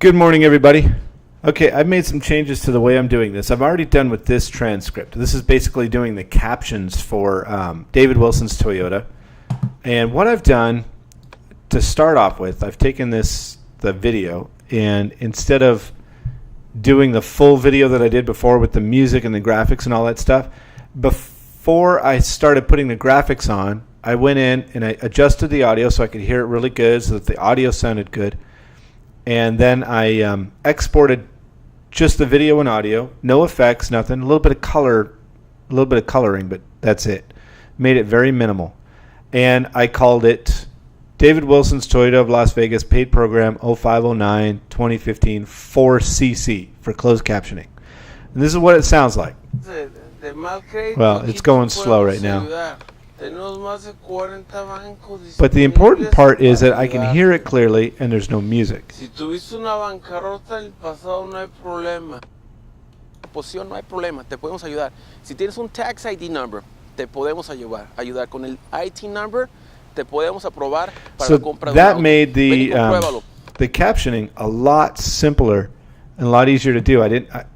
Good morning, everybody. Okay, I've made some changes to the way I'm doing this. I've already done with this transcript. This is basically doing the captions for David Wilson's Toyota. And what I've done to start off with, I've taken the video, and instead of doing the full video that I did before with the music and the graphics and all that stuff, before I started putting the graphics on, I went in and I adjusted the audio so I could hear it really good, so that the audio sounded good. And then I exported just the video and audio, no effects, nothing, a little bit of color, a little bit of coloring, but that's it. Made it very minimal. And I called it David Wilson's Toyota of Las Vegas paid program 0509 2015 4cc for closed captioning. And this is what it sounds like. Well, it's going slow right now. But the important part is that I can hear it clearly and there's no music. Si tuviste una bancarrota en el pasado, no hay problema. Posición, no hay problema, te podemos ayudar. Si tienes un tax ID number, te podemos ayudar. Con el IT number, te podemos aprobar para la compra de un auto. That made the captioning a lot simpler and a lot easier to do.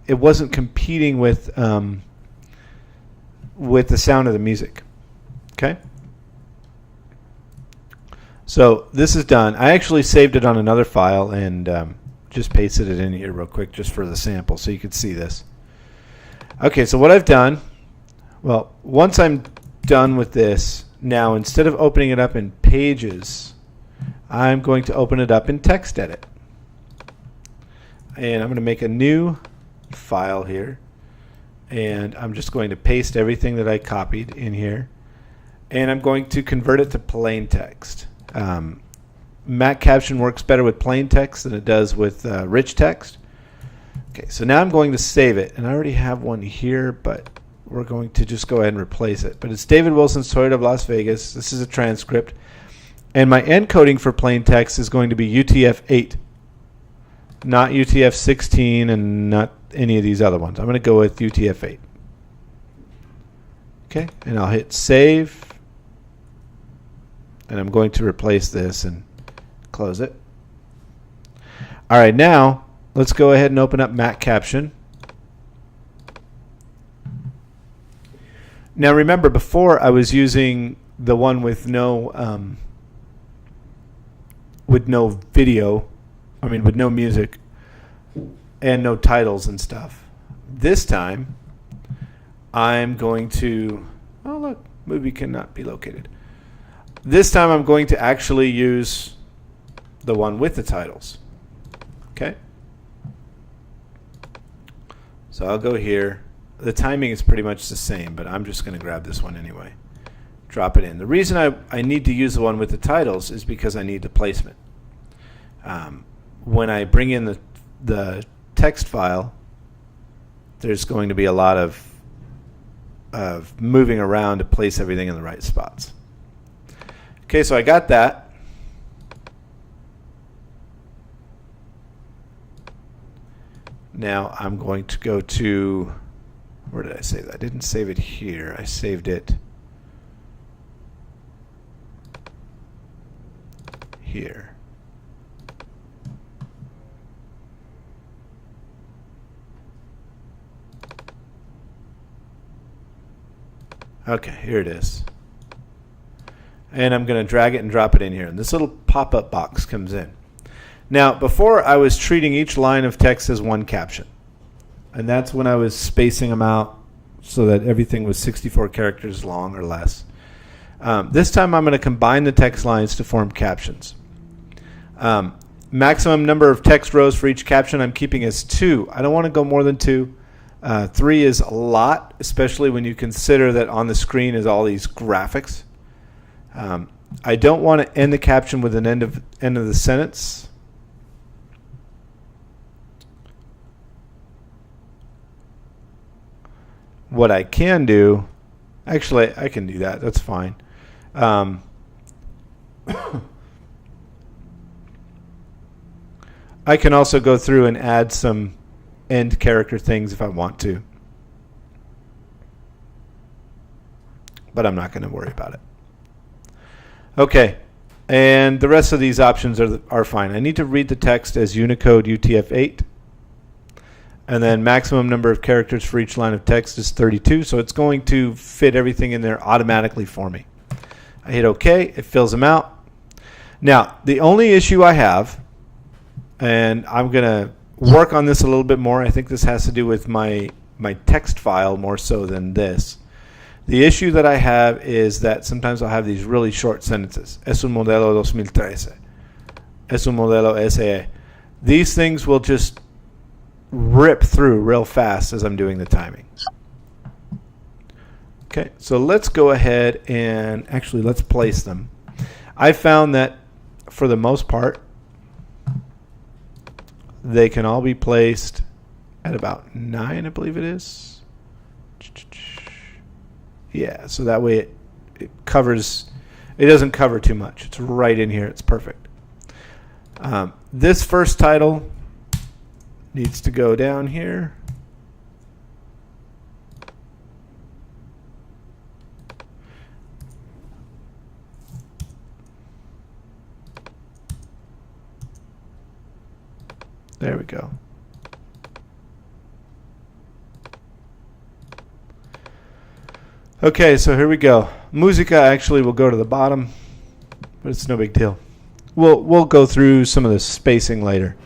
It wasn't competing with the sound of the music. Okay, so this is done. I actually saved it on another file and just pasted it in here real quick just for the sample so you could see this. Okay, so what I've done, well, once I'm done with this, now instead of opening it up in Pages, I'm going to open it up in TextEdit. And I'm going to make a new file here, and I'm just going to paste everything that I copied in here. And I'm going to convert it to plain text. Mac Caption works better with plain text than it does with rich text. Okay, so now I'm going to save it. And I already have one here, but we're going to just go ahead and replace it. But it's David Wilson's Toyota of Las Vegas. This is a transcript. And my encoding for plain text is going to be UTF-8, not UTF-16 and not any of these other ones. I'm going to go with UTF-8. Okay, and I'll hit save. And I'm going to replace this and close it. All right, now let's go ahead and open up Mac Caption. Now remember, before I was using the one with no video, with no music and no titles and stuff. This time I'm going to, oh look, movie cannot be located. This time I'm going to actually use the one with the titles. Okay? So I'll go here. The timing is pretty much the same, but I'm just going to grab this one anyway. Drop it in. The reason I need to use the one with the titles is because I need the placement. When I bring in the text file, there's going to be a lot of moving around to place everything in the right spots. Okay, so I got that. Now I'm going to go to, where did I save that? I didn't save it here. I saved it here. Okay, here it is. And I'm going to drag it and drop it in here. And this little pop-up box comes in. Now, before I was treating each line of text as one caption. And that's when I was spacing them out so that everything was 64 characters long or less. This time I'm going to combine the text lines to form captions. Maximum number of text rows for each caption I'm keeping as 2. I don't want to go more than 2. 3 is a lot, especially when you consider that on the screen is all these graphics. I don't want to end the caption with an end of the sentence. What I can do, actually I can do that, that's fine. I can also go through and add some end character things if I want to. But I'm not going to worry about it. Okay, And the rest of these options are fine. I need to read the text as Unicode UTF-8. And then maximum number of characters for each line of text is 32. So it's going to fit everything in there automatically for me. I hit OK. It fills them out. Now, the only issue I have, and I'm going to work on this a little bit more. I think this has to do with my text file more so than this. The issue that I have is that sometimes I'll have these really short sentences. Es un modelo 2013. Es un modelo SE. These things will just rip through real fast as I'm doing the timing. Okay, so let's go ahead and actually let's place them. I found that for the most part, they can all be placed at about 9, I believe it is. Yeah, so that way it covers, it doesn't cover too much. It's right in here. It's perfect. This first title needs to go down here. There we go. Okay, so here we go. Musica actually will go to the bottom, but it's no big deal. We'll go through some of the spacing later.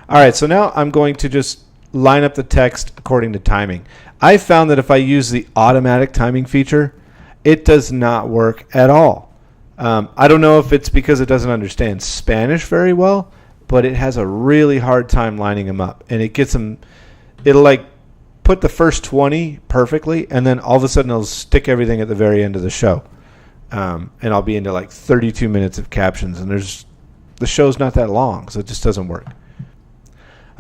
All right, so now I'm going to just line up the text according to timing. I found that if I use the automatic timing feature, it does not work at all. I don't know if it's because it doesn't understand Spanish very well, but it has a really hard time lining them up, and it gets them. It'll like put the first 20 perfectly, and then all of a sudden it'll stick everything at the very end of the show, and I'll be into like 32 minutes of captions, and the show's not that long, so it just doesn't work.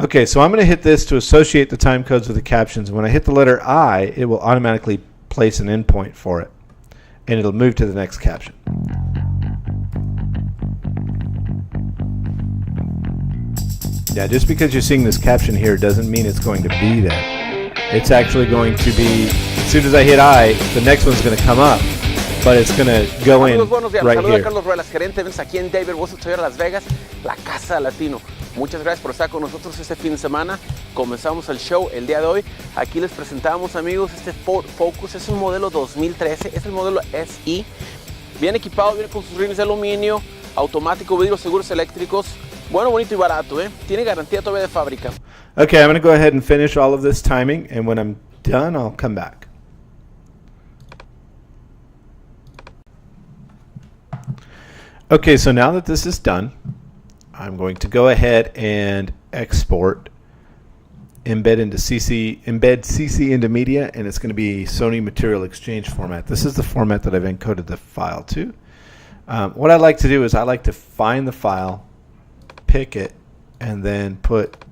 Okay, so I'm going to hit this to associate the time codes with the captions. When I hit the letter I, it will automatically place an endpoint for it, and it'll move to the next caption. Yeah, just because you're seeing this caption here doesn't mean it's going to be there. It's actually going to be, as soon as I hit I, the next one's going to come up, but it's going to go in right here. Carlos Ruelas, gerente de ventas aquí en David Wilson Toyota Las Vegas, la casa latino. Muchas gracias por estar con nosotros este fin de semana. Comenzamos el show el día de hoy. Aquí les presentamos, amigos, este Ford Focus es un modelo 2013, es el modelo SI. Bien equipado, viene con sus rines de aluminio, automático, vidrios seguros eléctricos. Bueno, bonito y barato, ¿eh? Tiene garantía todavía de fábrica. Okay, I'm going to go ahead and finish all of this timing, and when I'm done, I'll come back. Okay, so now that this is done, I'm going to go ahead and export, embed CC into media, and it's going to be Sony Material Exchange format. This is the format that I've encoded the file to. What I like to do is I like to find the file, pick it, and then put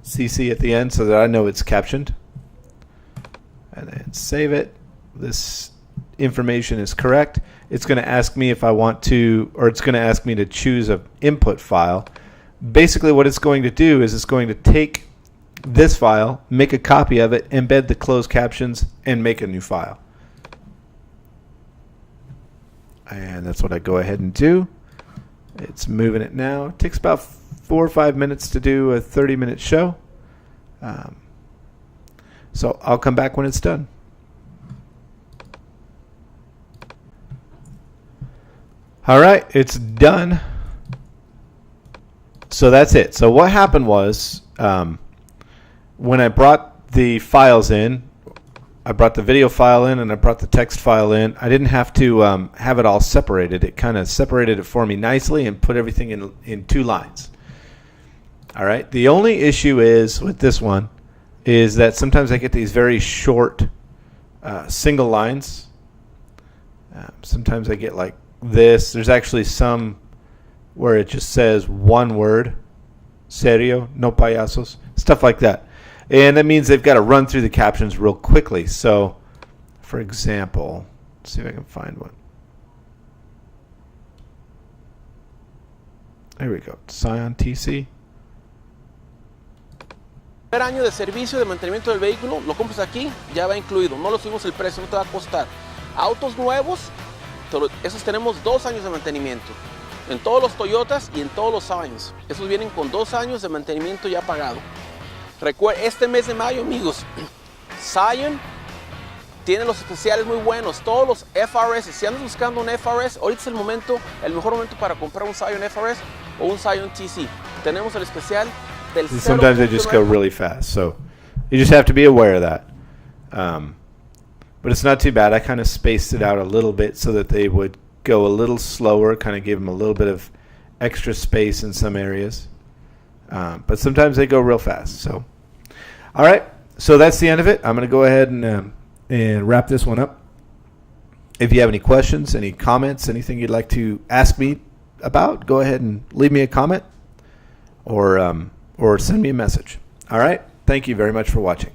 CC at the end so that I know it's captioned, and then save it. This information is correct. It's going to ask me if I want to, or it's going to ask me to choose an input file. Basically what it's going to do is it's going to take this file, make a copy of it, embed the closed captions, and make a new file. And that's what I go ahead and do. It's moving it now. It takes about 4 or 5 minutes to do a 30-minute show. So I'll come back when it's done. All right, it's done. So that's it. So what happened was when I brought the files in, I brought the video file in and I brought the text file in. I didn't have to have it all separated. It kind of separated it for me nicely and put everything in 2 lines. All right. The only issue is with this one is that sometimes I get these very short single lines. Sometimes I get like this. There's actually some where it just says one word, serio, no payasos, stuff like that. And that means they've got to run through the captions real quickly. So, for example, let's see if I can find one. There we go. Scion TC. El año de servicio de mantenimiento del vehículo lo compras aquí, ya va incluido. No lo subimos el precio, no te va a costar. Autos nuevos, Esos tenemos 2 años de mantenimiento. En todos los Toyotas y en todos los Scions. Esos vienen con 2 años de mantenimiento ya pagado. Recuerden, este mes de mayo, amigos, Scion tiene los especiales muy buenos. Todos los FRS, si andas buscando un FRS, ahorita es el mejor momento para comprar un Scion FRS o un Scion TC. Tenemos el especial del Sometimes they just go really fast, so you just have to be aware of that. But it's not too bad. I kind of spaced it out a little bit so that they would go a little slower, kind of give them a little bit of extra space in some areas. But sometimes they go real fast. So, all right. So that's the end of it. I'm going to go ahead and wrap this one up. If you have any questions, any comments, anything you'd like to ask me about, go ahead and leave me a comment or send me a message. All right. Thank you very much for watching.